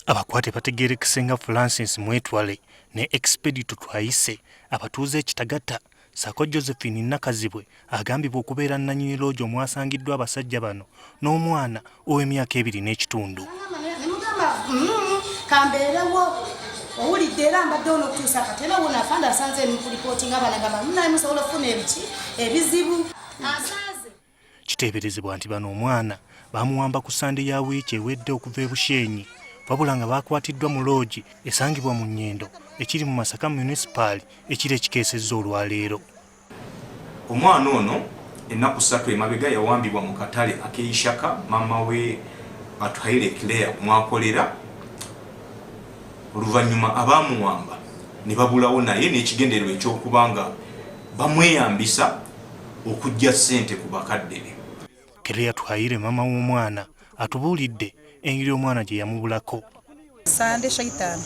Abakwate bategeerekisenga Francis Mwetwale ne Expedito Twayise abatuuze ekitagata Sako Josephine Nakazibwe agambibwa okubeera nnannyini loogi omwasangiddwa abasajja bano n'omwana ow'emyaka 2 n'ekitundu. Kambeerewo owulidde era mbadde onokutuusa katera wona afanda asanze mu lipooti nga banagamba munaye musobola okufuna ebizibu. Kiteeberezebwa nti bano omwana bamuwamba ku Sande ya wiiki ewedde okuva e Bushenyi wabula nga bakwatiddwa mu loogi esangibwa mu Nnyendo ekiri mu Masaka Municipal ekiri ekikeesezza olwaleero. Omwana ono ennaku 3 emabega yawambibwa mu katale ak'Ishaka maama we Atuhaire Claire mwakolera. Oluvannyuma abaamuwamba ne babulawo naye n'ekigendererwa eky'okubanga bamweyambisa okujja ssente ku bakadde be. Claire Atuhaire maama w'omwana atubuulidde engeri omwana gye yamubulako. Sande shaitani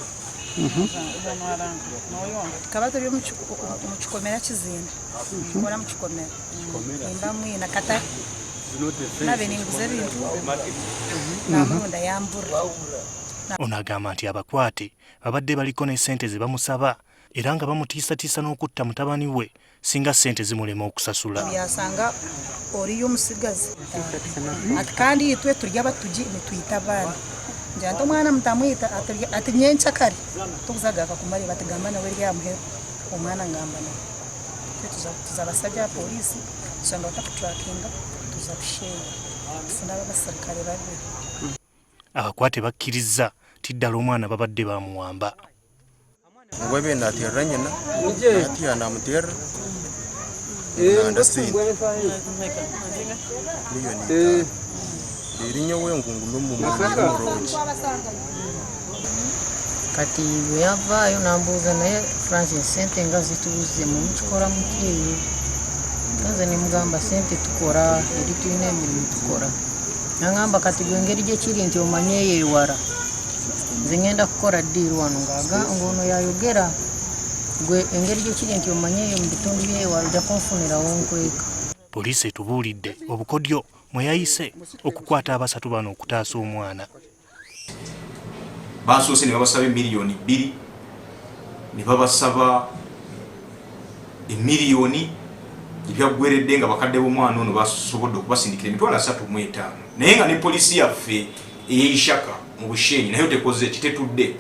kabato byo mu kikomera kizinda nkora mu kikomera emba mwina kata nabe ninguze bintu namunda yambura. Ono agamba nti abakwate babadde baliko ne ssente ze bamusaba era nga bamutiisatiisa n'okutta mutabani we singa ssente zimulema okusasula. Byasanga oriyo musigazi ati kandi itwe turya batuji nituyita abana njanto mwana mutamwita ati nyencha kare tukuzaga akakumari batigamba nawe lyamuhe omwana ngamba na tuzabasajja polisi tusanga batakutrakinga tuzakusheya funa abasirikale babiri. Abakwate bakkiriza ti ddala omwana babadde bamuwamba. Ngwebe naterra nyina ati anamuterra ndasi erinnya w'engungulu mu muroji kati bwe yavaayo nambuuza naye Francis sente nga zitubuze mu mukikola mukiyo nze nimugamba sente tukora eri tulina emirimu tukora nangamba kati gwe engeri gye kiri nti omanye yeewara nze ngenda kukora ddiiru wano ng'ono yayogera gwe engeri gye kiri nti omanyeeyo mu bitundu by'ewala ojja kunfunirawo nkweka. Poliisi etubuulidde obukodyo mwe yayise okukwata abasatu bano okutaasa omwana. Basoose ne babasaba emiliyoni 2 ne babasaba emiliyoni ebyaggweredde nga bakadde b'omwana ono basobodde okubasindikira emitwalo 35 naye nga ne poliisi yaffe ey'Ishaka mu Bushenyi nayo tekoze kitetudde.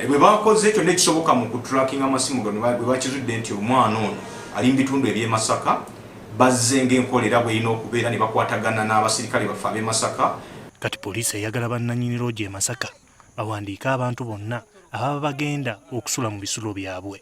Bwe bakoze ekyo nekisoboka mu kutracking amasimu gano bwe bakizudde nti omwana ono ali mu bitundu eby'e Masaka bazze ng'enkolera bw'erina okubeera ne bakwatagana n'abasirikale baffe ab'e Masaka. Kati poliisi eyagala bannannyini loogi e Masaka bawandiika abantu bonna ababa bagenda okusula mu bisulo byabwe.